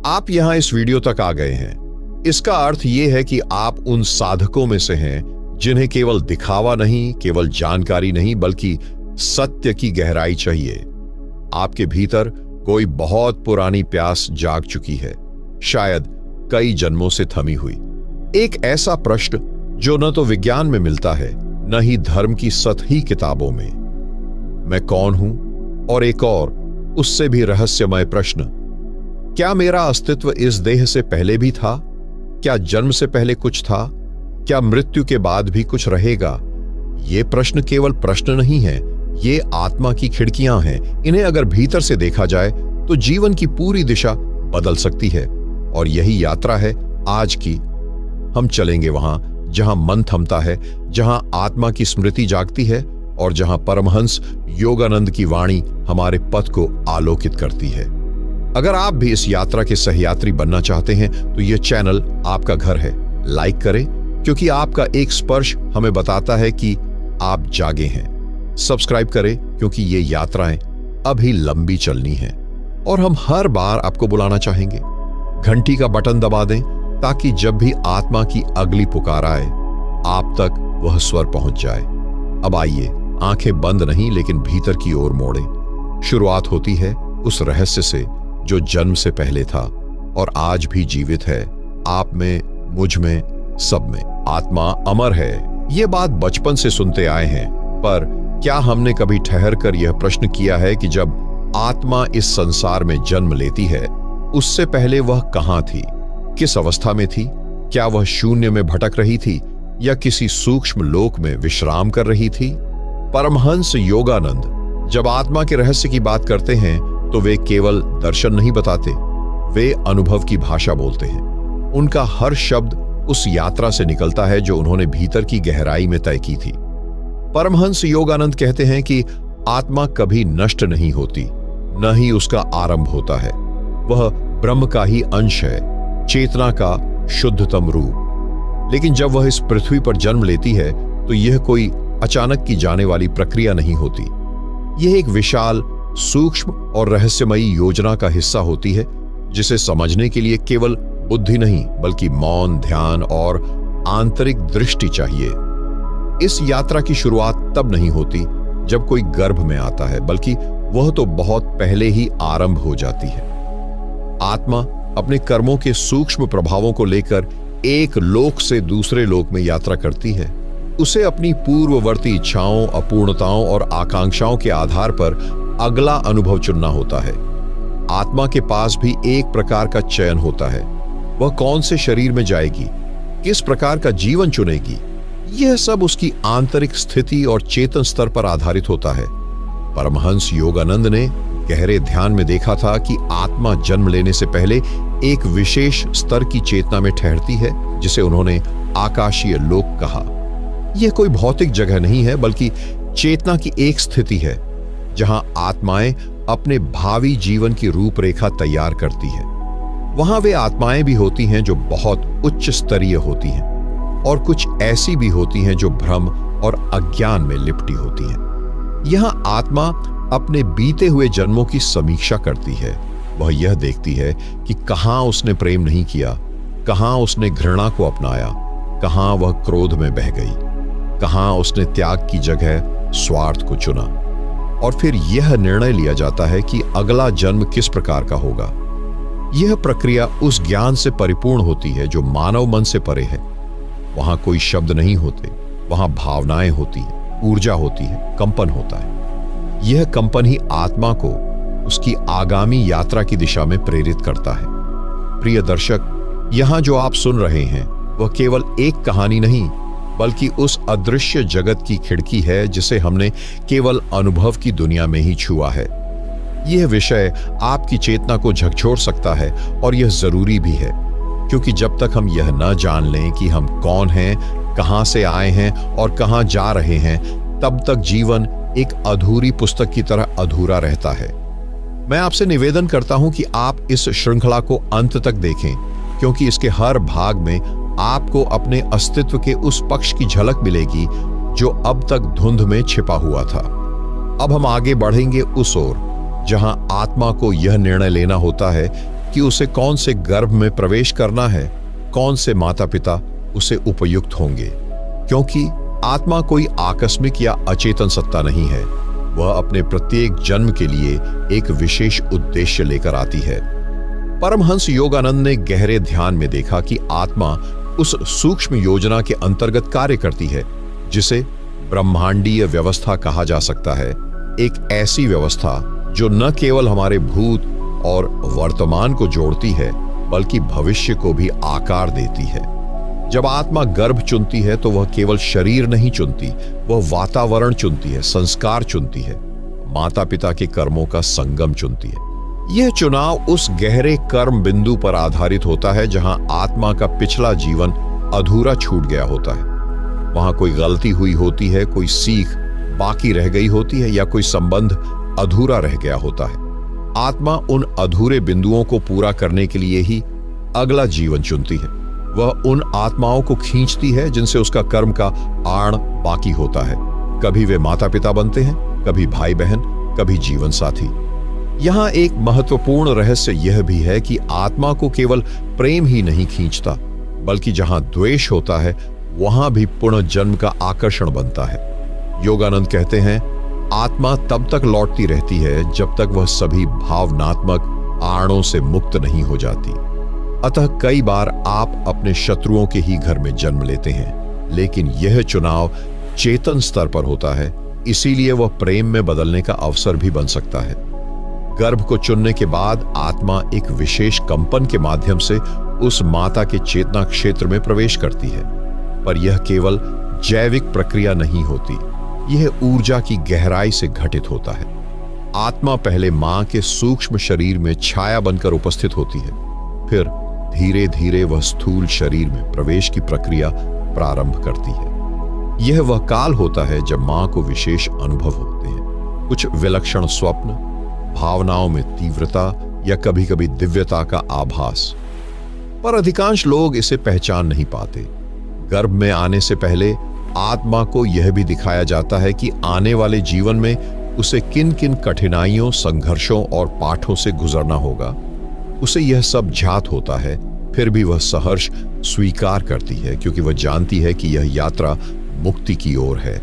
आप यहां इस वीडियो तक आ गए हैं, इसका अर्थ यह है कि आप उन साधकों में से हैं जिन्हें केवल दिखावा नहीं, केवल जानकारी नहीं, बल्कि सत्य की गहराई चाहिए। आपके भीतर कोई बहुत पुरानी प्यास जाग चुकी है, शायद कई जन्मों से थमी हुई। एक ऐसा प्रश्न जो न तो विज्ञान में मिलता है, न ही धर्म की सतही किताबों में। मैं कौन हूं? और एक और उससे भी रहस्यमय प्रश्न, क्या मेरा अस्तित्व इस देह से पहले भी था? क्या जन्म से पहले कुछ था? क्या मृत्यु के बाद भी कुछ रहेगा? ये प्रश्न केवल प्रश्न नहीं है, ये आत्मा की खिड़कियां हैं। इन्हें अगर भीतर से देखा जाए तो जीवन की पूरी दिशा बदल सकती है। और यही यात्रा है आज की। हम चलेंगे वहां जहां मन थमता है, जहां आत्मा की स्मृति जागती है और जहां परमहंस योगानंद की वाणी हमारे पथ को आलोकित करती है। अगर आप भी इस यात्रा के सहयात्री बनना चाहते हैं तो यह चैनल आपका घर है। लाइक करें, क्योंकि आपका एक स्पर्श हमें बताता है कि आप जागे हैं। सब्सक्राइब करें, क्योंकि ये यात्राएं अभी लंबी चलनी हैं और हम हर बार आपको बुलाना चाहेंगे। घंटी का बटन दबा दें ताकि जब भी आत्मा की अगली पुकार आए, आप तक वह स्वर पहुंच जाए। अब आइए, आंखें बंद नहीं लेकिन भीतर की ओर मोड़ें। शुरुआत होती है उस रहस्य से जो जन्म से पहले था और आज भी जीवित है, आप में, मुझ में, सब में। आत्मा अमर है, ये बात बचपन से सुनते आए हैं, पर क्या हमने कभी ठहर कर यह प्रश्न किया है कि जब आत्मा इस संसार में जन्म लेती है, उससे पहले वह कहां थी, किस अवस्था में थी? क्या वह शून्य में भटक रही थी या किसी सूक्ष्म लोक में विश्राम कर रही थी? परमहंस योगानंद जब आत्मा के रहस्य की बात करते हैं तो वे केवल दर्शन नहीं बताते, वे अनुभव की भाषा बोलते हैं। उनका हर शब्द उस यात्रा से निकलता है जो उन्होंने भीतर की गहराई में तय की थी। परमहंस योगानंद कहते हैं कि आत्मा कभी नष्ट नहीं होती, न ही उसका आरंभ होता है। वह ब्रह्म का ही अंश है, चेतना का शुद्धतम रूप। लेकिन जब वह इस पृथ्वी पर जन्म लेती है तो यह कोई अचानक की जाने वाली प्रक्रिया नहीं होती। यह एक विशाल, सूक्ष्म और रहस्यमयी योजना का हिस्सा होती है, जिसे समझने के लिए केवल बुद्धि नहीं बल्कि मौन, ध्यान और आंतरिक दृष्टि चाहिए। इस यात्रा की शुरुआत तब नहीं होती जब कोई गर्भ में आता है, बल्कि वह तो बहुत पहले ही आरंभ हो जाती है। आत्मा अपने कर्मों के सूक्ष्म प्रभावों को लेकर एक लोक से दूसरे लोक में यात्रा करती है। उसे अपनी पूर्ववर्ती इच्छाओं, अपूर्णताओं और आकांक्षाओं के आधार पर अगला अनुभव चुनना होता है। आत्मा के पास भी एक प्रकार का चयन होता है। वह कौन से शरीर में जाएगी, किस प्रकार का जीवन चुनेगी, यह सब उसकी आंतरिक स्थिति और चेतन स्तर पर आधारित होता है। परमहंस योगानंद ने गहरे ध्यान में देखा था कि आत्मा जन्म लेने से पहले एक विशेष स्तर की चेतना में ठहरती है, जिसे उन्होंने आकाशीय लोक कहा। यह कोई भौतिक जगह नहीं है, बल्कि चेतना की एक स्थिति है जहां आत्माएं अपने भावी जीवन की रूपरेखा तैयार करती है। वहां वे आत्माएं भी होती हैं जो बहुत उच्च स्तरीय होती हैं, और कुछ ऐसी भी होती हैं जो भ्रम और अज्ञान में लिपटी होती हैं। यहां आत्मा अपने बीते हुए जन्मों की समीक्षा करती है। वह यह देखती है कि कहां उसने प्रेम नहीं किया, कहां उसने घृणा को अपनाया, कहां वह क्रोध में बह गई, कहां उसने त्याग की जगह स्वार्थ को चुना। और फिर यह निर्णय लिया जाता है कि अगला जन्म किस प्रकार का होगा। यह प्रक्रिया उस ज्ञान से परिपूर्ण होती है जो मानव मन से परे है। वहां कोई शब्द नहीं होते, वहां भावनाएं होती हैं, ऊर्जा होती है, कंपन होता है। यह कंपन ही आत्मा को उसकी आगामी यात्रा की दिशा में प्रेरित करता है। प्रिय दर्शक, यहां जो आप सुन रहे हैं वह केवल एक कहानी नहीं, बल्कि उस अदृश्य जगत की खिड़की है जिसे हमने केवल अनुभव की दुनिया में ही छुआ है। यह विषय आपकी चेतना को झकझोर सकता है, और यह जरूरी भी है, क्योंकि जब तक हम यह न जान लें कि हम कौन हैं, कहां से आए हैं और कहां जा रहे हैं, तब तक जीवन एक अधूरी पुस्तक की तरह अधूरा रहता है। मैं आपसे निवेदन करता हूं कि आप इस श्रृंखला को अंत तक देखें, क्योंकि इसके हर भाग में आपको अपने अस्तित्व के उस पक्ष की झलक मिलेगी जो अब तक धुंध में छिपा हुआ था। अब हम आगे बढ़ेंगे उस ओर जहां आत्मा को यह निर्णय लेना होता है कि उसे कौन से गर्भ में प्रवेश करना है, कौन से माता पिता उसे उपयुक्त होंगे, क्योंकि आत्मा कोई आकस्मिक या अचेतन सत्ता नहीं है। वह अपने प्रत्येक जन्म के लिए एक विशेष उद्देश्य लेकर आती है। परमहंस योगानंद ने गहरे ध्यान में देखा कि आत्मा उस सूक्ष्म योजना के अंतर्गत कार्य करती है जिसे ब्रह्मांडीय व्यवस्था कहा जा सकता है। एक ऐसी व्यवस्था जो न केवल हमारे भूत और वर्तमान को जोड़ती है बल्कि भविष्य को भी आकार देती है। जब आत्मा गर्भ चुनती है तो वह केवल शरीर नहीं चुनती, वह वातावरण चुनती है, संस्कार चुनती है, माता पिता के कर्मों का संगम चुनती है। यह चुनाव उस गहरे कर्म बिंदु पर आधारित होता है जहां आत्मा का पिछला जीवन अधूरा छूट गया होता है। वहां कोई गलती हुई होती है, कोई सीख बाकी रह गई होती है या कोई संबंध अधूरा रह गया होता है। आत्मा उन अधूरे बिंदुओं को पूरा करने के लिए ही अगला जीवन चुनती है। वह उन आत्माओं को खींचती है जिनसे उसका कर्म का आड़ बाकी होता है। कभी वे माता पिता बनते हैं, कभी भाई बहन, कभी जीवन साथी। यहां एक महत्वपूर्ण रहस्य यह भी है कि आत्मा को केवल प्रेम ही नहीं खींचता, बल्कि जहां द्वेष होता है वहां भी पुनर्जन्म का आकर्षण बनता है। योगानंद कहते हैं, आत्मा तब तक लौटती रहती है जब तक वह सभी भावनात्मक आड़ों से मुक्त नहीं हो जाती। अतः कई बार आप अपने शत्रुओं के ही घर में जन्म लेते हैं, लेकिन यह चुनाव चेतन स्तर पर होता है, इसीलिए वह प्रेम में बदलने का अवसर भी बन सकता है। गर्भ को चुनने के बाद आत्मा एक विशेष कंपन के माध्यम से उस माता के चेतना क्षेत्र में प्रवेश करती है, पर यह केवल जैविक प्रक्रिया नहीं होती, यह ऊर्जा की गहराई से घटित होता है। आत्मा पहले मां के सूक्ष्म शरीर में छाया बनकर उपस्थित होती है, फिर धीरे धीरे वह स्थूल शरीर में प्रवेश की प्रक्रिया प्रारंभ करती है। यह वह काल होता है जब मां को विशेष अनुभव होते हैं, कुछ विलक्षण स्वप्न, भावनाओं में तीव्रता या कभी कभी दिव्यता का आभास, पर अधिकांश लोग इसे पहचान नहीं पाते। गर्भ में आने से पहले आत्मा को यह भी दिखाया जाता है कि आने वाले जीवन में उसे किन किन कठिनाइयों, संघर्षों और पाठों से गुजरना होगा। उसे यह सब ज्ञात होता है, फिर भी वह सहर्ष स्वीकार करती है क्योंकि वह जानती है कि यह यात्रा मुक्ति की ओर है।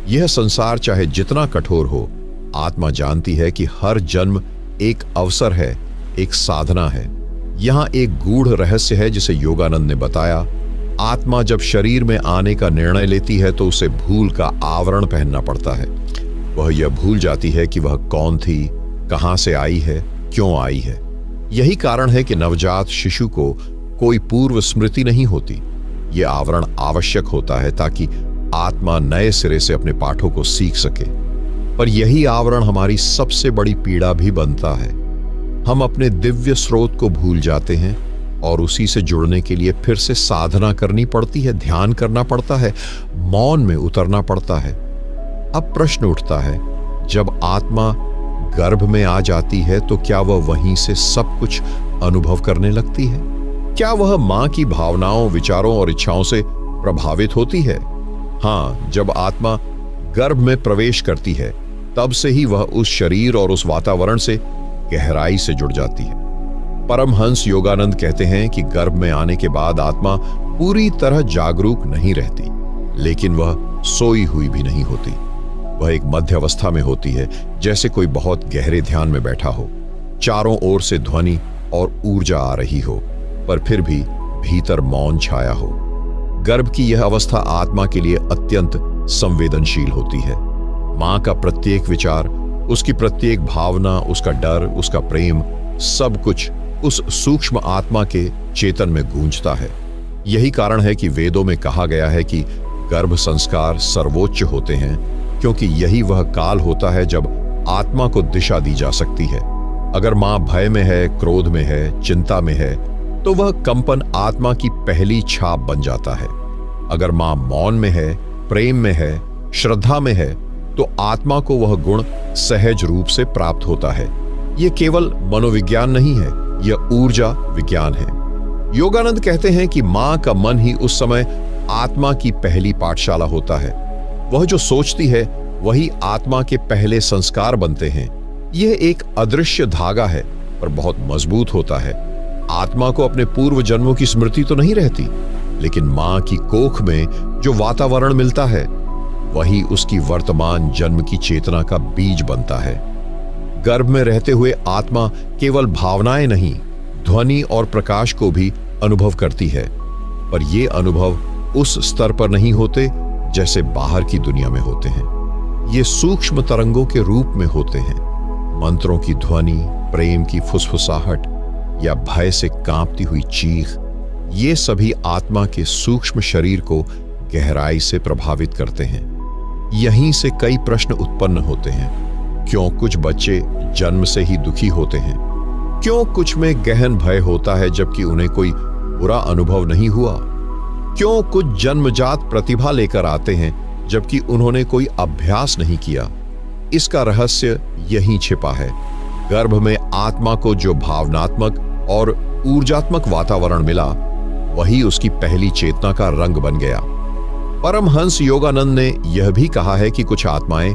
यह संसार चाहे जितना कठोर हो, आत्मा जानती है कि हर जन्म एक अवसर है, एक साधना है। यहां एक गूढ़ रहस्य है जिसे योगानंद ने बताया। आत्मा जब शरीर में आने का निर्णय लेती है तो उसे भूल का आवरण पहनना पड़ता है। वह यह भूल जाती है कि वह कौन थी, कहां से आई है, क्यों आई है। यही कारण है कि नवजात शिशु को कोई पूर्व स्मृति नहीं होती। यह आवरण आवश्यक होता है ताकि आत्मा नए सिरे से अपने पाठों को सीख सके। पर यही आवरण हमारी सबसे बड़ी पीड़ा भी बनता है। हम अपने दिव्य स्रोत को भूल जाते हैं और उसी से जुड़ने के लिए फिर से साधना करनी पड़ती है, ध्यान करना पड़ता है, मौन में उतरना पड़ता है। अब प्रश्न उठता है, जब आत्मा गर्भ में आ जाती है तो क्या वह वहीं से सब कुछ अनुभव करने लगती है? क्या वह मां की भावनाओं, विचारों और इच्छाओं से प्रभावित होती है? हां, जब आत्मा गर्भ में प्रवेश करती है तब से ही वह उस शरीर और उस वातावरण से गहराई से जुड़ जाती है। परमहंस योगानंद कहते हैं कि गर्भ में आने के बाद आत्मा पूरी तरह जागरूक नहीं रहती, लेकिन वह सोई हुई भी नहीं होती। वह एक मध्य अवस्था में होती है, जैसे कोई बहुत गहरे ध्यान में बैठा हो, चारों ओर से ध्वनि और ऊर्जा आ रही हो, पर फिर भी भीतर मौन छाया हो। गर्भ की यह अवस्था आत्मा के लिए अत्यंत संवेदनशील होती है। मां का प्रत्येक विचार, उसकी प्रत्येक भावना, उसका डर, उसका प्रेम, सब कुछ उस सूक्ष्म आत्मा के चेतन में गूंजता है। यही कारण है कि वेदों में कहा गया है कि गर्भ संस्कार सर्वोच्च होते हैं, क्योंकि यही वह काल होता है जब आत्मा को दिशा दी जा सकती है। अगर मां भय में है, क्रोध में है, चिंता में है, तो वह कंपन आत्मा की पहली छाप बन जाता है। अगर मां मौन में है, प्रेम में है, श्रद्धा में है, तो आत्मा को वह गुण सहज रूप से प्राप्त होता है। यह केवल मनोविज्ञान नहीं है, यह ऊर्जा विज्ञान है। योगानंद कहते हैं कि मां का मन ही उस समय आत्मा की पहली पाठशाला होता है। वह जो सोचती है वही आत्मा के पहले संस्कार बनते हैं। यह एक अदृश्य धागा है पर बहुत मजबूत होता है। आत्मा को अपने पूर्व जन्मों की स्मृति तो नहीं रहती, लेकिन मां की कोख में जो वातावरण मिलता है वही उसकी वर्तमान जन्म की चेतना का बीज बनता है। गर्भ में रहते हुए आत्मा केवल भावनाएं नहीं, ध्वनि और प्रकाश को भी अनुभव करती है, पर ये अनुभव उस स्तर पर नहीं होते जैसे बाहर की दुनिया में होते हैं। ये सूक्ष्म तरंगों के रूप में होते हैं। मंत्रों की ध्वनि, प्रेम की फुसफुसाहट या भय से कांपती हुई चीख, ये सभी आत्मा के सूक्ष्म शरीर को गहराई से प्रभावित करते हैं। यहीं से कई प्रश्न उत्पन्न होते हैं। क्यों कुछ बच्चे जन्म से ही दुखी होते हैं? क्यों कुछ में गहन भय होता है जबकि उन्हें कोई बुरा अनुभव नहीं हुआ? क्यों कुछ जन्मजात प्रतिभा लेकर आते हैं जबकि उन्होंने कोई अभ्यास नहीं किया? इसका रहस्य यहीं छिपा है। गर्भ में आत्मा को जो भावनात्मक और ऊर्जात्मक वातावरण मिला, वही उसकी पहली चेतना का रंग बन गया। परमहंस योगानंद ने यह भी कहा है कि कुछ आत्माएं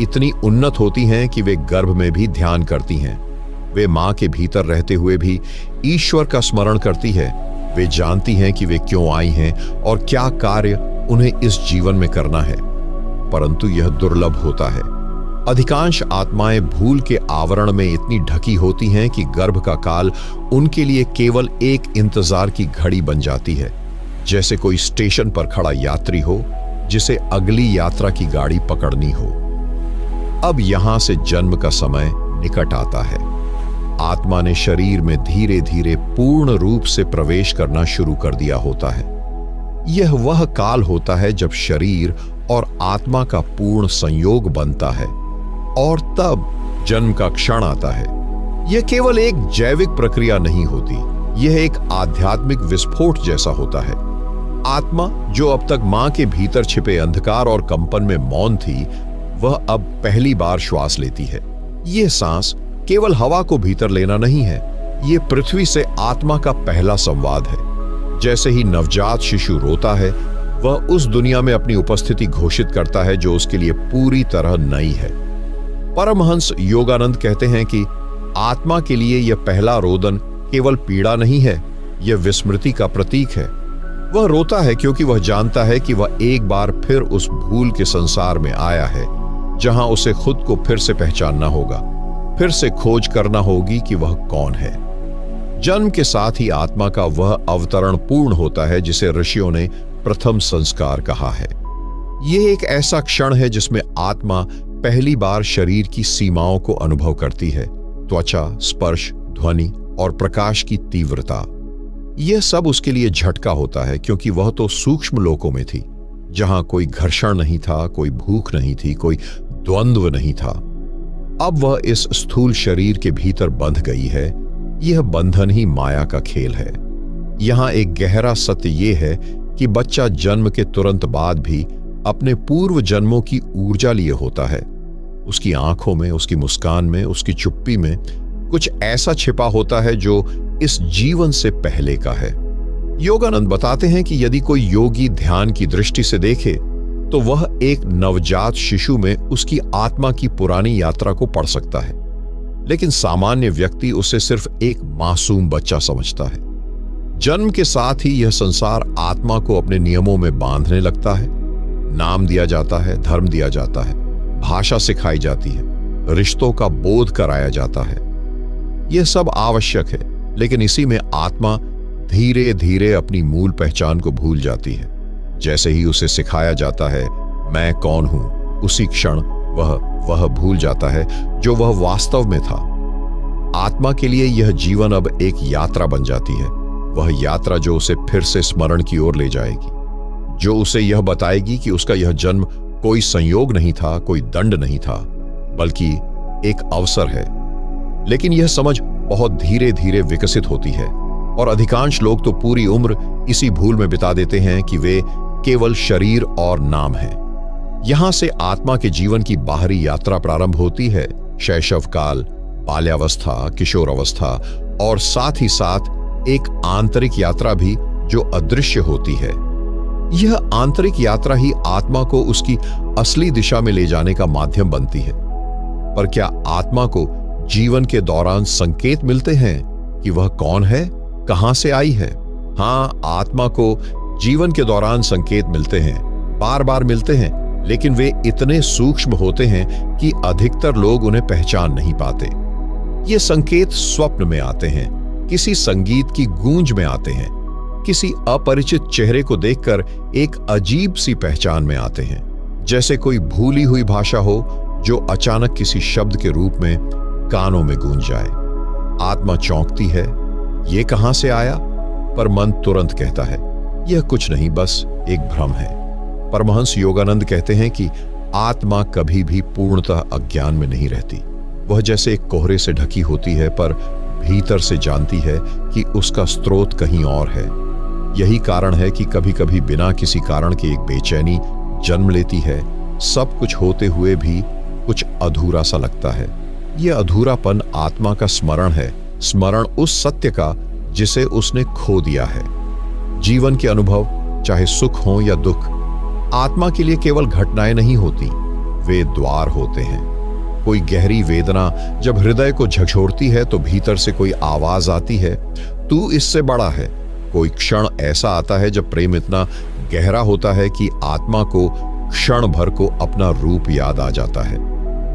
इतनी उन्नत होती हैं कि वे गर्भ में भी ध्यान करती हैं। वे मां के भीतर रहते हुए भी ईश्वर का स्मरण करती है। वे जानती हैं कि वे क्यों आई हैं और क्या कार्य उन्हें इस जीवन में करना है, परंतु यह दुर्लभ होता है। अधिकांश आत्माएं भूल के आवरण में इतनी ढकी होती हैं कि गर्भ का काल उनके लिए केवल एक इंतजार की घड़ी बन जाती है, जैसे कोई स्टेशन पर खड़ा यात्री हो जिसे अगली यात्रा की गाड़ी पकड़नी हो। अब यहां से जन्म का समय निकट आता है। आत्मा ने शरीर में धीरे धीरे पूर्ण रूप से प्रवेश करना शुरू कर दिया होता है। यह वह काल होता है जब शरीर और आत्मा का पूर्ण संयोग बनता है, और तब जन्म का क्षण आता है। यह केवल एक जैविक प्रक्रिया नहीं होती, यह एक आध्यात्मिक विस्फोट जैसा होता है। आत्मा जो अब तक मां के भीतर छिपे अंधकार और कंपन में मौन थी, वह अब पहली बार श्वास लेती है। यह सांस केवल हवा को भीतर लेना नहीं है, यह पृथ्वी से आत्मा का पहला संवाद है। जैसे ही नवजात शिशु रोता है, वह उस दुनिया में अपनी उपस्थिति घोषित करता है जो उसके लिए पूरी तरह नई है। परमहंस योगानंद कहते हैं कि आत्मा के लिए यह पहला रोदन केवल पीड़ा नहीं है, यह विस्मृति का प्रतीक है। वह रोता है क्योंकि वह जानता है कि वह एक बार फिर उस भूल के संसार में आया है, जहां उसे खुद को फिर से पहचानना होगा, फिर से खोज करना होगी कि वह कौन है। जन्म के साथ ही आत्मा का वह अवतरण पूर्ण होता है जिसे ऋषियों ने प्रथम संस्कार कहा है। यह एक ऐसा क्षण है जिसमें आत्मा पहली बार शरीर की सीमाओं को अनुभव करती है। त्वचा, स्पर्श, ध्वनि और प्रकाश की तीव्रता, यह सब उसके लिए झटका होता है, क्योंकि वह तो सूक्ष्म लोकों में थी, जहां कोई घर्षण नहीं था, कोई भूख नहीं थी, कोई द्वंद्व नहीं था। अब वह इस स्थूल शरीर के भीतर बंध गई है। यह बंधन ही माया का खेल है। यहां एक गहरा सत्य यह है कि बच्चा जन्म के तुरंत बाद भी अपने पूर्व जन्मों की ऊर्जा लिए होता है। उसकी आंखों में, उसकी मुस्कान में, उसकी चुप्पी में कुछ ऐसा छिपा होता है जो इस जीवन से पहले का है। योगानंद बताते हैं कि यदि कोई योगी ध्यान की दृष्टि से देखे तो वह एक नवजात शिशु में उसकी आत्मा की पुरानी यात्रा को पढ़ सकता है, लेकिन सामान्य व्यक्ति उसे सिर्फ एक मासूम बच्चा समझता है। जन्म के साथ ही यह संसार आत्मा को अपने नियमों में बांधने लगता है। नाम दिया जाता है, धर्म दिया जाता है, भाषा सिखाई जाती है, रिश्तों का बोध कराया जाता है। यह सब आवश्यक है, लेकिन इसी में आत्मा धीरे धीरे अपनी मूल पहचान को भूल जाती है। जैसे ही उसे सिखाया जाता है मैं कौन हूं, उसी क्षण वह भूल जाता है जो वह वास्तव में था। आत्मा के लिए यह जीवन अब एक यात्रा बन जाती है, वह यात्रा जो उसे फिर से स्मरण की ओर ले जाएगी, जो उसे यह बताएगी कि उसका यह जन्म कोई संयोग नहीं था, कोई दंड नहीं था, बल्कि एक अवसर है। लेकिन यह समझ बहुत धीरे धीरे विकसित होती है, और अधिकांश लोग तो पूरी उम्र इसी भूल में बिता देते हैं कि वे केवल शरीर और नाम हैं। यहां से आत्मा के जीवन की बाहरी यात्रा प्रारंभ होती है। शैशव काल, बाल्यावस्था, किशोरावस्था और साथ ही साथ एक आंतरिक यात्रा भी जो अदृश्य होती है। यह आंतरिक यात्रा ही आत्मा को उसकी असली दिशा में ले जाने का माध्यम बनती है। पर क्या आत्मा को जीवन के दौरान संकेत मिलते हैं कि वह कौन है, कहां से आई है। हाँ, आत्मा को जीवन के दौरान संकेत मिलते हैं, बार बार मिलते हैं, लेकिन वे इतने सूक्ष्म होते हैं कि अधिकतर लोग उन्हें पहचान नहीं पाते। ये संकेत स्वप्न में आते हैं, किसी संगीत की गूंज में आते हैं, किसी अपरिचित चेहरे को देखकर एक अजीब सी पहचान में आते हैं, जैसे कोई भूली हुई भाषा हो जो अचानक किसी शब्द के रूप में कानों में गूंज जाए। आत्मा चौंकती है, ये कहां से आया? पर मन तुरंत कहता है, यह कुछ नहीं, बस एक भ्रम है। परमहंस योगानंद कहते हैं कि आत्मा कभी भी पूर्णतः अज्ञान में नहीं रहती। वह जैसे एक कोहरे से ढकी होती है, पर भीतर से जानती है कि उसका स्रोत कहीं और है। यही कारण है कि कभी कभी बिना किसी कारण के एक बेचैनी जन्म लेती है। सब कुछ होते हुए भी कुछ अधूरा सा लगता है। यह अधूरापन आत्मा का स्मरण है, स्मरण उस सत्य का जिसे उसने खो दिया है। जीवन के अनुभव, चाहे सुख हो या दुख, आत्मा के लिए केवल घटनाएं नहीं होती, वे द्वार होते हैं। कोई गहरी वेदना जब हृदय को झकझोरती है तो भीतर से कोई आवाज आती है, तू इससे बड़ा है। कोई क्षण ऐसा आता है जब प्रेम इतना गहरा होता है कि आत्मा को क्षण भर को अपना रूप याद आ जाता है,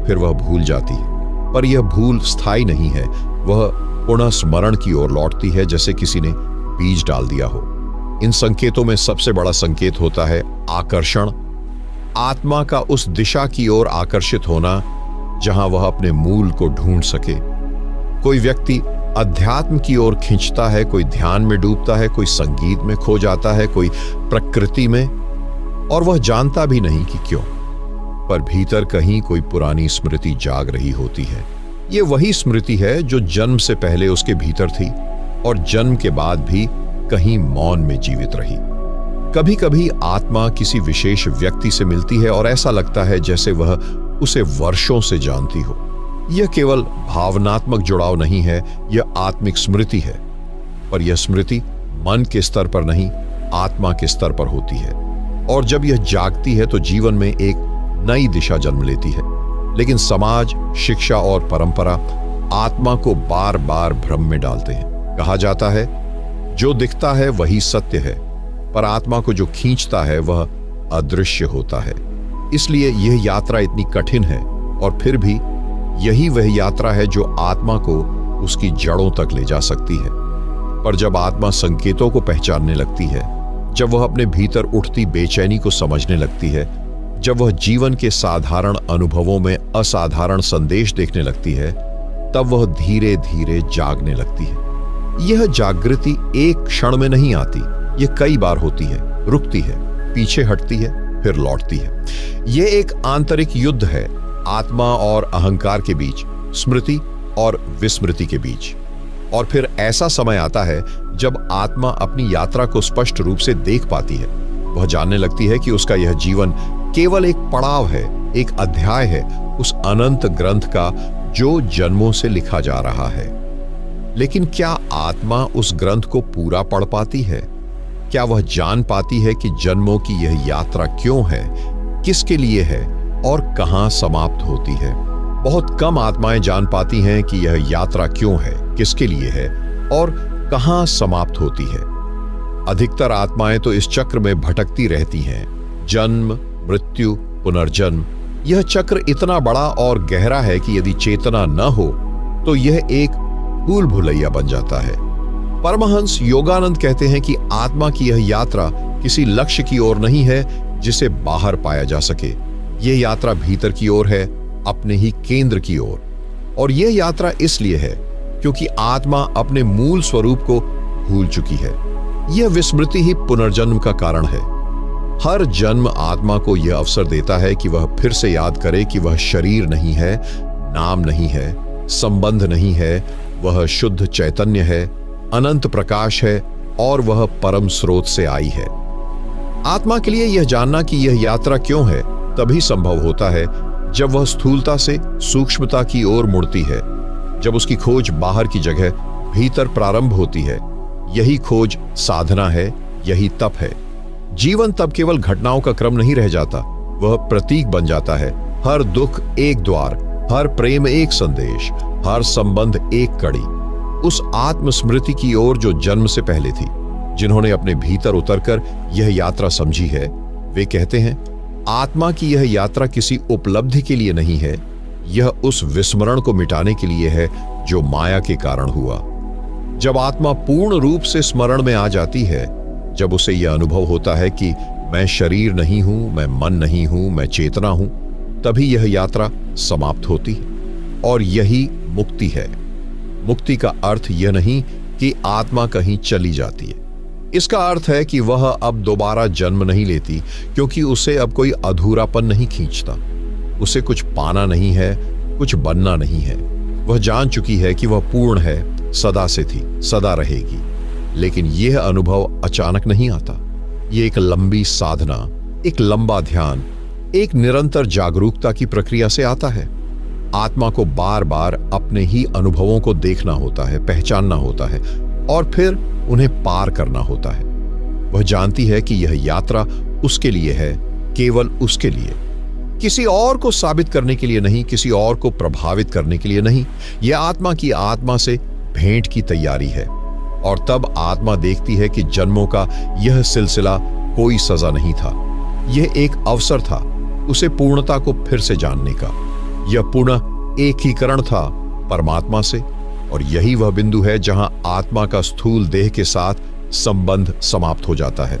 फिर वह भूल जाती है। पर यह भूल स्थायी नहीं है, वह पुनः स्मरण की ओर लौटती है, जैसे किसी ने बीज डाल दिया हो। इन संकेतों में सबसे बड़ा संकेत होता है आकर्षण। आत्मा का उस दिशा की ओर आकर्षित होना जहां वह अपने मूल को ढूंढ सके। कोई व्यक्ति अध्यात्म की ओर खींचता है, कोई ध्यान में डूबता है, कोई संगीत में खो जाता है, कोई प्रकृति में, और वह जानता भी नहीं कि क्यों। पर भीतर कहीं कोई पुरानी स्मृति जाग रही होती है। ये वही स्मृति है जो जन्म से पहले उसके भीतर थी और जन्म के बाद भी कहीं मौन में जीवित रही। कभी कभी आत्मा किसी विशेष व्यक्ति से मिलती है और ऐसा लगता है जैसे वह उसे वर्षों से जानती हो। यह केवल भावनात्मक जुड़ाव नहीं है, यह आत्मिक स्मृति है। पर यह स्मृति मन के स्तर पर नहीं, आत्मा के स्तर पर होती है। और जब यह जागती है तो जीवन में एक नई दिशा जन्म लेती है। लेकिन समाज, शिक्षा और परंपरा आत्मा को बार बार भ्रम में डालते हैं। कहा जाता है, जो दिखता है वही सत्य है, पर आत्मा को जो खींचता है वह अदृश्य होता है। इसलिए यह यात्रा इतनी कठिन है, और फिर भी यही वह यात्रा है जो आत्मा को उसकी जड़ों तक ले जा सकती है। पर जब आत्मा संकेतों को पहचानने लगती है, जब वह अपने भीतर उठती बेचैनी को समझने लगती है, जब वह जीवन के साधारण अनुभवों में असाधारण संदेश देखने लगती है, तब वह धीरे धीरे जागने लगती है। यह जागृति एक क्षण में नहीं आती, यह कई बार होती है, रुकती है, पीछे हटती है, फिर लौटती है। यह एक आंतरिक युद्ध है, आत्मा और अहंकार के बीच, स्मृति और विस्मृति के बीच। और फिर ऐसा समय आता है जब आत्मा अपनी यात्रा को स्पष्ट रूप से देख पाती है। वह जानने लगती है कि उसका यह जीवन केवल एक पड़ाव है, एक अध्याय है उस अनंत ग्रंथ का जो जन्मों से लिखा जा रहा है। लेकिन क्या आत्मा उस ग्रंथ को पूरा पढ़ पाती है? क्या वह जान पाती है कि जन्मों की यह यात्रा क्यों है, किसके लिए है और कहां समाप्त होती है? बहुत कम आत्माएं जान पाती हैं कि यह यात्रा क्यों है, किसके लिए है और कहां समाप्त होती है। अधिकतर आत्माएं तो इस चक्र में भटकती रहती हैं, जन्म, मृत्यु, पुनर्जन्म। यह चक्र इतना बड़ा और गहरा है कि यदि चेतना न हो तो यह एक भूल भुलैया बन जाता है। परमहंस योगानंद कहते हैं कि आत्मा की यह यात्रा किसी लक्ष्य की ओर नहीं है जिसे बाहर पाया जा सके। यह यात्रा भीतर की ओर है, अपने ही केंद्र की ओर। और यह यात्रा इसलिए है क्योंकि आत्मा अपने मूल स्वरूप को भूल चुकी है। यह विस्मृति ही पुनर्जन्म का कारण है। हर जन्म आत्मा को यह अवसर देता है कि वह फिर से याद करे कि वह शरीर नहीं है, नाम नहीं है, संबंध नहीं है, वह शुद्ध चैतन्य है, अनंत प्रकाश है और वह परम स्रोत से आई है। आत्मा के लिए यह जानना कि यह यात्रा क्यों है तभी संभव होता है जब वह स्थूलता से सूक्ष्मता की ओर मुड़ती है, जब उसकी खोज बाहर की जगह भीतर प्रारंभ होती है। यही खोज साधना है, यही तप है। जीवन तब केवल घटनाओं का क्रम नहीं रह जाता, वह प्रतीक बन जाता है। हर दुख एक द्वार, हर प्रेम एक संदेश, हर संबंध एक कड़ी उस आत्मस्मृति की ओर जो जन्म से पहले थी। जिन्होंने अपने भीतर उतरकर यह यात्रा समझी है, वे कहते हैं, आत्मा की यह यात्रा किसी उपलब्धि के लिए नहीं है, यह उस विस्मरण को मिटाने के लिए है जो माया के कारण हुआ। जब आत्मा पूर्ण रूप से स्मरण में आ जाती है, जब उसे यह अनुभव होता है कि मैं शरीर नहीं हूं, मैं मन नहीं हूं, मैं चेतना हूं, तभी यह यात्रा समाप्त होती है। और यही मुक्ति है। मुक्ति का अर्थ यह नहीं कि आत्मा कहीं चली जाती है। इसका अर्थ है कि वह अब दोबारा जन्म नहीं लेती, क्योंकि उसे अब कोई अधूरापन नहीं खींचता। उसे कुछ पाना नहीं है, कुछ बनना नहीं है। वह जान चुकी है कि वह पूर्ण है, सदा से थी, सदा रहेगी। लेकिन यह अनुभव अचानक नहीं आता। यह एक लंबी साधना, एक लंबा ध्यान, एक निरंतर जागरूकता की प्रक्रिया से आता है। आत्मा को बार बार अपने ही अनुभवों को देखना होता है, पहचानना होता है और फिर उन्हें पार करना होता है। वह जानती है कि यह यात्रा उसके लिए है, केवल उसके लिए, किसी और को साबित करने के लिए नहीं, किसी और को प्रभावित करने के लिए नहीं। यह आत्मा की आत्मा से भेंट की तैयारी है। और तब आत्मा देखती है कि जन्मों का यह सिलसिला कोई सजा नहीं था, यह एक अवसर था उसे पूर्णता को फिर से जानने का। यह पुनः एकीकरण था परमात्मा से, और यही वह बिंदु है जहां आत्मा का स्थूल देह के साथ संबंध समाप्त हो जाता है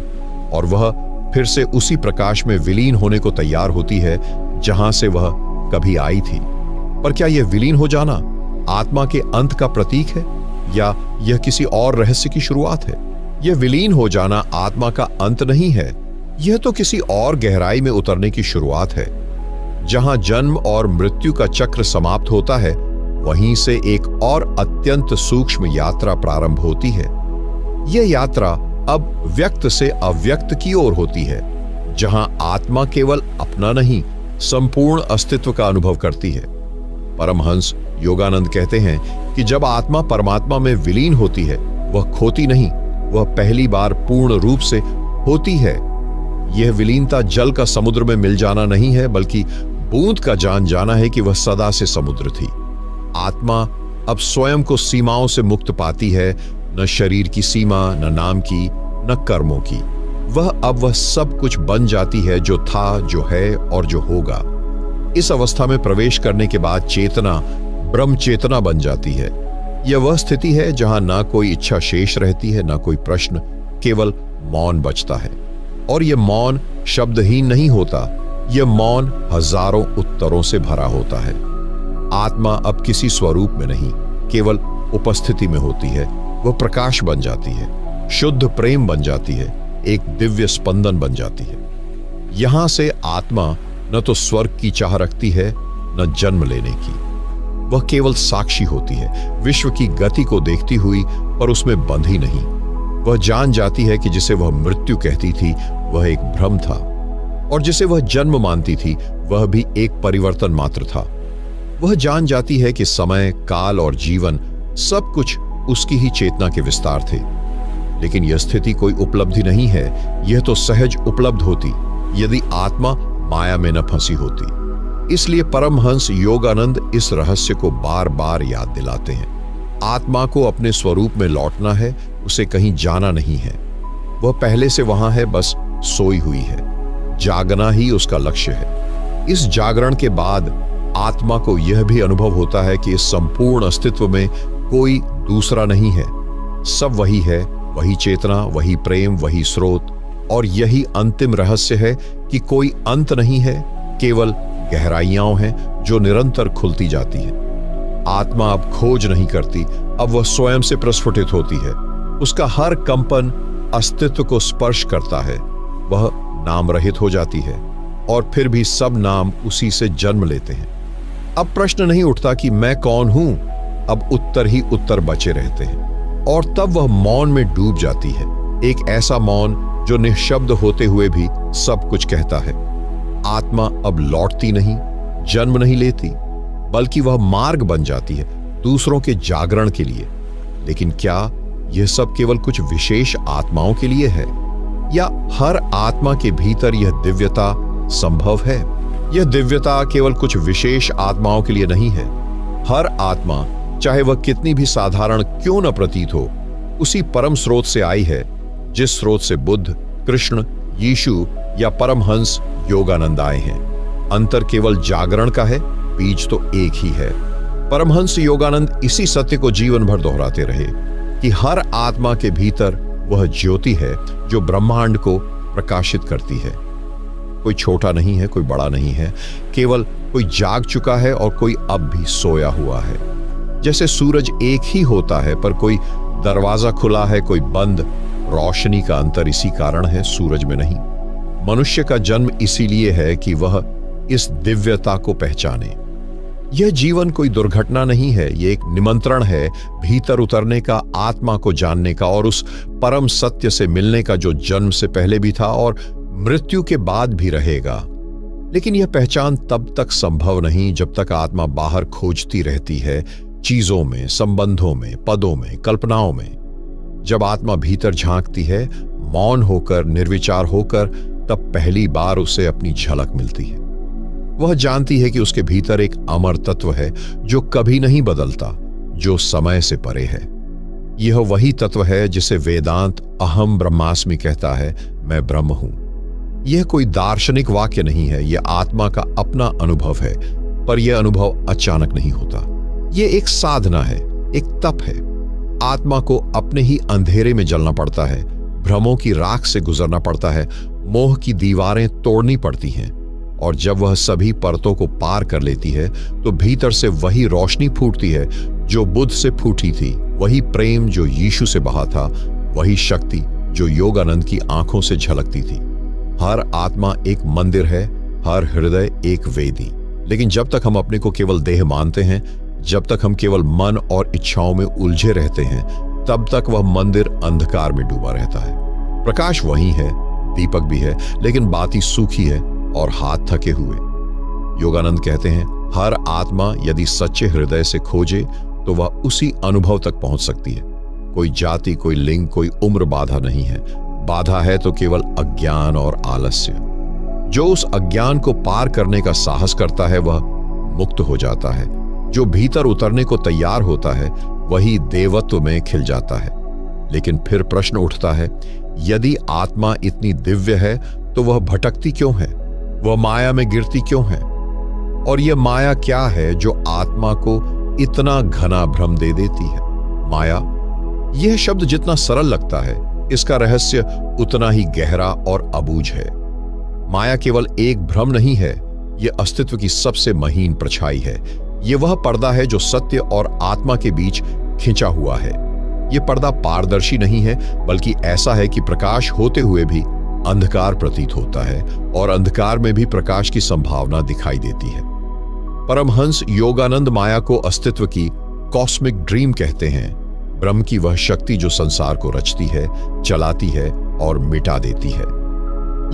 और वह फिर से उसी प्रकाश में विलीन होने को तैयार होती है जहां से वह कभी आई थी। पर क्या यह विलीन हो जाना आत्मा के अंत का प्रतीक है या यह किसी और रहस्य की शुरुआत है? यह विलीन हो जाना आत्मा का अंत नहीं है, यह तो किसी और गहराई में उतरने की शुरुआत है। जहां जन्म और मृत्यु का चक्र समाप्त होता है, वहीं से एक और अत्यंत सूक्ष्म यात्रा प्रारंभ होती है। यह यात्रा अब व्यक्त से अव्यक्त की ओर होती है, जहां आत्मा केवल अपना नहीं, संपूर्ण अस्तित्व का अनुभव करती है। परमहंस योगानंद कहते हैं कि जब आत्मा परमात्मा में विलीन होती है, वह खोती नहीं, वह पहली बार पूर्ण रूप से होती है। यह विलीनता जल का समुद्र में मिल जाना नहीं है, बल्कि बूंद का जान जाना है कि वह सदा से समुद्र थी। आत्मा अब स्वयं को सीमाओं से मुक्त पाती है, न शरीर की सीमा, न नाम की, न कर्मों की। वह सब कुछ बन जाती है जो था, जो है और जो होगा। इस अवस्था में प्रवेश करने के बाद चेतना ब्रह्म चेतना बन जाती है। यह वह स्थिति है जहां ना कोई इच्छा शेष रहती है, ना कोई प्रश्न, केवल मौन बचता है। और यह मौन शब्दहीन नहीं होता, यह मौन हजारों उत्तरों से भरा होता है। आत्मा अब किसी स्वरूप में नहीं, केवल उपस्थिति में होती है। वह प्रकाश बन जाती है, शुद्ध प्रेम बन जाती है, एक दिव्य स्पंदन बन जाती है। यहां से आत्मा न तो स्वर्ग की चाह रखती है, न जन्म लेने की। वह केवल साक्षी होती है, विश्व की गति को देखती हुई, पर उसमें बंधी नहीं। वह जान जाती है कि जिसे वह मृत्यु कहती थी, वह एक भ्रम था, और जिसे वह जन्म मानती थी, वह भी एक परिवर्तन मात्र था। वह जान जाती है कि समय, काल और जीवन सब कुछ उसकी ही चेतना के विस्तार थे। लेकिन यह स्थिति कोई उपलब्धि नहीं है, यह तो सहज उपलब्ध होती यदि आत्मा माया में न फंसी होती। इसलिए परमहंस योगानंद इस रहस्य को बार बार याद दिलाते हैं। आत्मा को अपने स्वरूप में लौटना है, उसे कहीं जाना नहीं है। वह पहले से वहां है, बस सोई हुई है। जागना ही उसका लक्ष्य है। इस जागरण के बाद आत्मा को यह भी अनुभव होता है कि इस संपूर्ण अस्तित्व में कोई दूसरा नहीं है। सब वही है, वही चेतना, वही प्रेम, वही स्रोत। और यही अंतिम रहस्य है कि कोई अंत नहीं है, केवल गहराइयां हैं जो निरंतर खुलती जाती हैं। आत्मा अब खोज नहीं करती, अब वह स्वयं से प्रस्फुटित होती है। उसका हर कंपन अस्तित्व को स्पर्श करता है। वह नाम रहित हो जाती है, और फिर भी सब नाम उसी से जन्म लेते हैं। अब प्रश्न नहीं उठता कि मैं कौन हूं, अब उत्तर ही उत्तर बचे रहते हैं। और तब वह मौन में डूब जाती है, एक ऐसा मौन जो निःशब्द होते हुए भी सब कुछ कहता है। आत्मा अब लौटती नहीं, जन्म नहीं लेती, बल्कि वह मार्ग बन जाती है दूसरों के जागरण के लिए। लेकिन क्या यह सब केवल कुछ विशेष आत्माओं के लिए है, या हर आत्मा के भीतर यह दिव्यता संभव है? यह दिव्यता केवल कुछ विशेष आत्माओं के लिए नहीं है। हर आत्मा चाहे वह कितनी भी साधारण क्यों न प्रतीत हो, उसी परम स्रोत से आई है जिस स्रोत से बुद्ध, कृष्ण, यीशु या परमहंस योगानंद आए हैं। अंतर केवल जागरण का है, बीज तो एक ही है। परमहंस योगानंद इसी सत्य को जीवन भर दोहराते रहे कि हर आत्मा के भीतर वह ज्योति है जो ब्रह्मांड को प्रकाशित करती है। कोई छोटा नहीं है, कोई बड़ा नहीं है, केवल कोई जाग चुका है और कोई अब भी सोया हुआ है। जैसे सूरज एक ही होता है पर कोई दरवाजा खुला है, कोई बंद, रोशनी का अंतर इसी कारण है, सूरज में नहीं। मनुष्य का जन्म इसीलिए है कि वह इस दिव्यता को पहचाने। यह जीवन कोई दुर्घटना नहीं है, यह एक निमंत्रण है भीतर उतरने का, आत्मा को जानने का और उस परम सत्य से मिलने का जो जन्म से पहले भी था और मृत्यु के बाद भी रहेगा। लेकिन यह पहचान तब तक संभव नहीं जब तक आत्मा बाहर खोजती रहती है, चीजों में, संबंधों में, पदों में, कल्पनाओं में। जब आत्मा भीतर झांकती है, मौन होकर, निर्विचार होकर, तब पहली बार उसे अपनी झलक मिलती है। वह जानती है कि उसके भीतर एक अमर तत्व है जो कभी नहीं बदलता, जो समय से परे है। यह वही तत्व है जिसे वेदांत अहम ब्रह्मास्मि कहता है, मैं ब्रह्म हूं। यह कोई दार्शनिक वाक्य नहीं है, यह आत्मा का अपना अनुभव है, पर यह अनुभव अचानक नहीं होता। यह एक साधना है, एक तप है। आत्मा को अपने ही अंधेरे में जलना पड़ता है, भ्रमों की राख से गुजरना पड़ता है, मोह की दीवारें तोड़नी पड़ती हैं, और जब वह सभी परतों को पार कर लेती है तो भीतर से वही रोशनी फूटती है जो बुद्ध से फूटी थी, वही प्रेम जो यीशु से बहा था, वही शक्ति जो योगानंद की आंखों से झलकती थी। हर आत्मा एक मंदिर है, हर हृदय एक वेदी। लेकिन जब तक हम अपने को केवल देह मानते हैं, जब तक हम केवल मन और इच्छाओं में उलझे रहते हैं, तब तक वह मंदिर अंधकार में डूबा रहता है। प्रकाश वही है, दीपक भी है, लेकिन बाती सूखी है और हाथ थके हुए। योगानंद कहते हैं, हर आत्मा यदि सच्चे हृदय से खोजे तो वह उसी अनुभव तक पहुंच सकती है। कोई जाति, कोई लिंग, कोई उम्र बाधा नहीं है। बाधा है तो केवल अज्ञान और आलस्य। जो उस अज्ञान को पार करने का साहस करता है वह मुक्त हो जाता है। जो भीतर उतरने को तैयार होता है वही देवत्व में खिल जाता है। लेकिन फिर प्रश्न उठता है, यदि आत्मा इतनी दिव्य है तो वह भटकती क्यों है, वह माया में गिरती क्यों है? और यह माया क्या है जो आत्मा को इतना घना भ्रम दे देती है? माया, यह शब्द जितना सरल लगता है, इसका रहस्य उतना ही गहरा और अबूझ है। माया केवल एक भ्रम नहीं है, यह अस्तित्व की सबसे महीन परछाई है। यह वह पर्दा है जो सत्य और आत्मा के बीच खिंचा हुआ है। यह पर्दा पारदर्शी नहीं है, बल्कि ऐसा है कि प्रकाश होते हुए भी अंधकार प्रतीत होता है और अंधकार में भी प्रकाश की संभावना दिखाई देती है। परमहंस योगानंद माया को अस्तित्व की कॉस्मिक ड्रीम कहते हैं, ब्रह्म की वह शक्ति जो संसार को रचती है, चलाती है और मिटा देती है।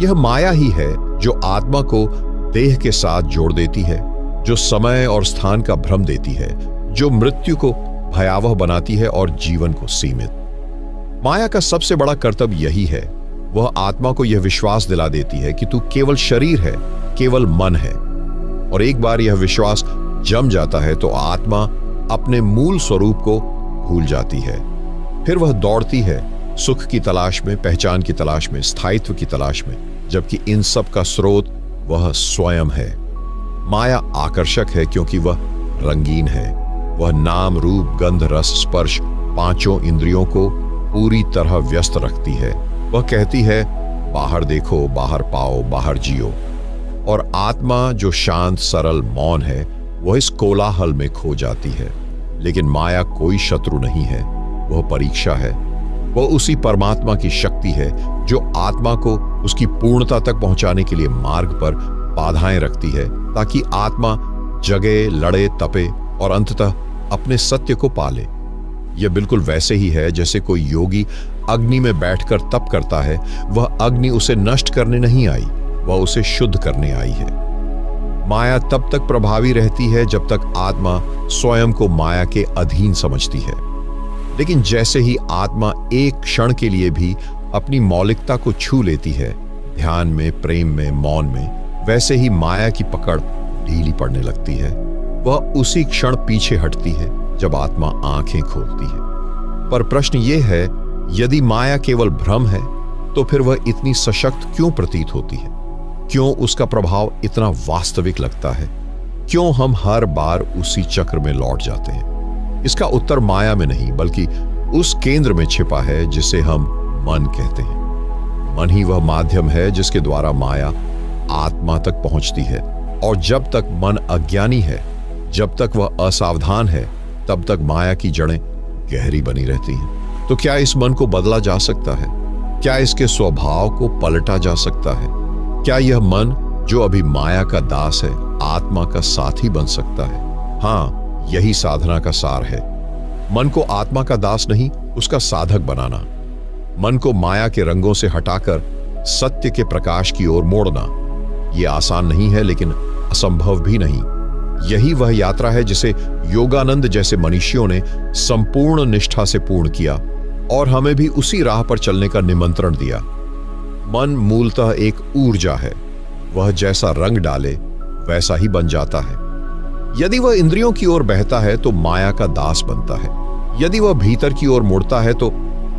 यह माया ही है जो आत्मा को देह के साथ जोड़ देती है, जो समय और स्थान का भ्रम देती है, जो मृत्यु को भयावह बनाती है और जीवन को सीमित। माया का सबसे बड़ा कर्तव्य यही है, वह आत्मा को यह विश्वास दिला देती है कि तू केवल शरीर है, केवल मन है। और एक बार यह विश्वास जम जाता है तो आत्मा अपने मूल स्वरूप को भूल जाती है। फिर वह दौड़ती है सुख की तलाश में, पहचान की तलाश में, स्थायित्व की तलाश में, जबकि इन सब का स्रोत वह स्वयं है। माया आकर्षक है क्योंकि वह रंगीन है। वह नाम, रूप, गंध, रस, स्पर्श, पांचों इंद्रियों को पूरी तरह व्यस्त रखती है। वह कहती है, बाहर देखो, बाहर पाओ, बाहर जियो। और आत्मा जो शांत, सरल, मौन है, वह इस कोलाहल में खो जाती है। लेकिन माया कोई शत्रु नहीं है, वह परीक्षा है। वह उसी परमात्मा की शक्ति है जो आत्मा को उसकी पूर्णता तक पहुंचाने के लिए मार्ग पर बाधाएं रखती है, ताकि आत्मा जगे, लड़े, तपे और अंततः अपने सत्य को पाले। यह बिल्कुल वैसे ही है जैसे कोई योगी अग्नि में बैठकर तप करता है। वह अग्नि उसे नष्ट करने नहीं आई, वह उसे शुद्ध करने आई है। माया तब तक प्रभावी रहती है जब तक आत्मा स्वयं को माया के अधीन समझती है। लेकिन जैसे ही आत्मा एक क्षण के लिए भी अपनी मौलिकता को छू लेती है, ध्यान में, प्रेम में, मौन में, वैसे ही माया की पकड़ ढीली पड़ने लगती है। वह उसी क्षण पीछे हटती है जब आत्मा आंखें खोलती है। पर प्रश्न यह है, यदि माया केवल भ्रम है तो फिर वह इतनी सशक्त क्यों प्रतीत होती है? क्यों उसका प्रभाव इतना वास्तविक लगता है? क्यों हम हर बार उसी चक्र में लौट जाते हैं? इसका उत्तर माया में नहीं बल्कि उस केंद्र में छिपा है जिसे हम मन कहते हैं। मन ही वह माध्यम है जिसके द्वारा माया आत्मा तक पहुंचती है, और जब तक मन अज्ञानी है, जब तक वह असावधान है, तब तक माया की जड़ें गहरी बनी रहती हैं। तो क्या इस मन को बदला जा सकता है? क्या इसके स्वभाव को पलटा जा सकता है? क्या यह मन जो अभी माया का दास है आत्मा का साथी बन सकता है? हाँ, यही साधना का सार है। मन को आत्मा का दास नहीं, उसका साधक बनाना। मन को माया के रंगों से हटाकर सत्य के प्रकाश की ओर मोड़ना। यह आसान नहीं है, लेकिन असंभव भी नहीं। यही वह यात्रा है जिसे योगानंद जैसे मनीषियों ने संपूर्ण निष्ठा से पूर्ण किया, और हमें भी उसी राह पर चलने का निमंत्रण दिया। मन मूलतः एक ऊर्जा है। वह जैसा रंग डाले वैसा ही बन जाता है। यदि वह इंद्रियों की ओर बहता है तो माया का दास बनता है। यदि वह भीतर की ओर मुड़ता है तो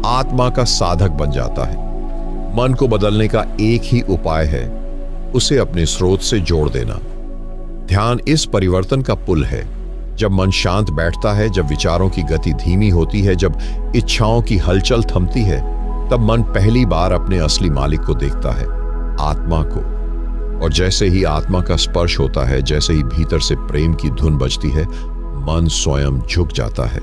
आत्मा का साधक बन जाता है। मन को बदलने का एक ही उपाय है, उसे अपने स्रोत से जोड़ देना। ध्यान इस परिवर्तन का पुल है। जब मन शांत बैठता है, जब विचारों की गति धीमी होती है, जब इच्छाओं की हलचल थमती है, तब मन पहली बार अपने असली मालिक को देखता है, आत्मा को। और जैसे ही आत्मा का स्पर्श होता है, जैसे ही भीतर से प्रेम की धुन बजती है, मन स्वयं झुक जाता है।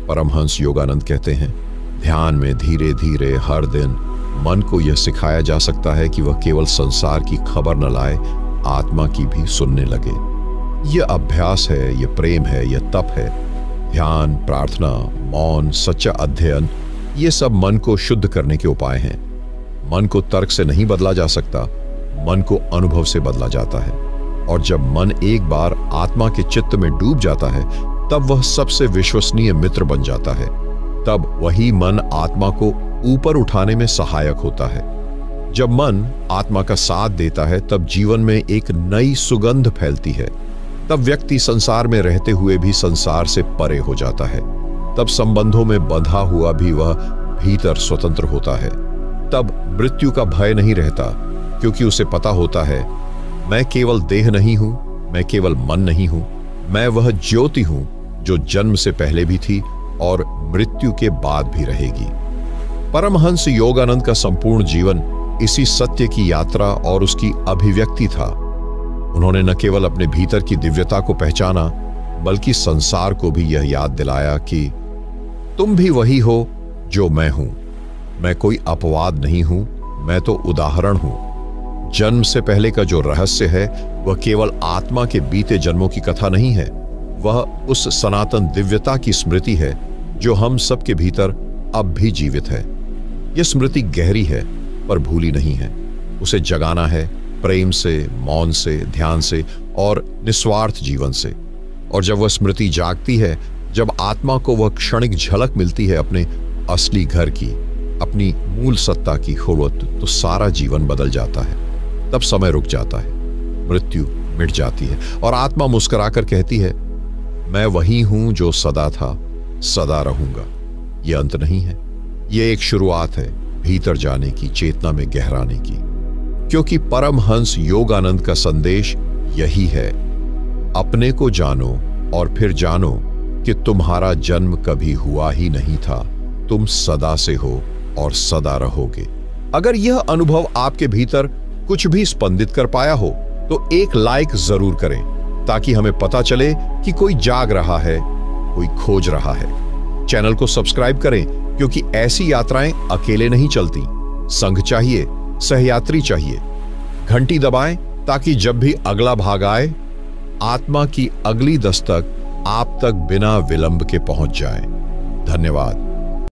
परमहंस योगानंद कहते हैं, ध्यान में धीरे धीरे हर दिन मन को यह सिखाया जा सकता है कि वह केवल संसार की खबर न लाए, आत्मा की भी सुनने लगे। यह अभ्यास है, यह प्रेम है, यह तप है। ध्यान, प्रार्थना, मौन, सच्चा अध्ययन, ये सब मन को शुद्ध करने के उपाय हैं। मन को तर्क से नहीं बदला जा सकता, मन को अनुभव से बदला जाता है। और जब मन एक बार आत्मा के चित्त में डूब जाता है, तब वह सबसे विश्वसनीय मित्र बन जाता है। तब वही मन आत्मा को ऊपर उठाने में सहायक होता है। जब मन आत्मा का साथ देता है, तब जीवन में एक नई सुगंध फैलती है। तब व्यक्ति संसार में रहते हुए भी संसार से परे हो जाता है। तब संबंधों में बंधा हुआ भी वह भीतर स्वतंत्र होता है। तब मृत्यु का भय नहीं रहता, क्योंकि उसे पता होता है, मैं केवल देह नहीं हूं, मैं केवल मन नहीं हूं, मैं वह ज्योति हूं जो जन्म से पहले भी थी और मृत्यु के बाद भी रहेगी। परमहंस योगानंद का संपूर्ण जीवन इसी सत्य की यात्रा और उसकी अभिव्यक्ति था। उन्होंने न केवल अपने भीतर की दिव्यता को पहचाना, बल्कि संसार को भी यह याद दिलाया कि तुम भी वही हो जो मैं हूं। मैं कोई अपवाद नहीं हूं, मैं तो उदाहरण हूं। जन्म से पहले का जो रहस्य है, वह केवल आत्मा के बीते जन्मों की कथा नहीं है, वह उस सनातन दिव्यता की स्मृति है जो हम सबके भीतर अब भी जीवित है। यह स्मृति गहरी है पर भूली नहीं है। उसे जगाना है प्रेम से, मौन से, ध्यान से और निस्वार्थ जीवन से। और जब वह स्मृति जागती है, जब आत्मा को वह क्षणिक झलक मिलती है अपने असली घर की, अपनी मूल सत्ता की हुर्वत, तो सारा जीवन बदल जाता है। तब समय रुक जाता है, मृत्यु मिट जाती है और आत्मा मुस्कुराकर कहती है, मैं वही हूं जो सदा था, सदा रहूंगा। यह अंत नहीं है, यह एक शुरुआत है भीतर जाने की, चेतना में गहराने की। क्योंकि परमहंस योगानंद का संदेश यही है, अपने को जानो और फिर जानो कि तुम्हारा जन्म कभी हुआ ही नहीं था, तुम सदा से हो और सदा रहोगे। अगर यह अनुभव आपके भीतर कुछ भी स्पंदित कर पाया हो तो एक लाइक जरूर करें, ताकि हमें पता चले कि कोई जाग रहा है, कोई खोज रहा है। चैनल को सब्सक्राइब करें, क्योंकि ऐसी यात्राएं अकेले नहीं चलती, संग चाहिए, सहयात्री चाहिए। घंटी दबाएं ताकि जब भी अगला भाग आए, आत्मा की अगली दस्तक आप तक बिना विलंब के पहुंच जाए। धन्यवाद।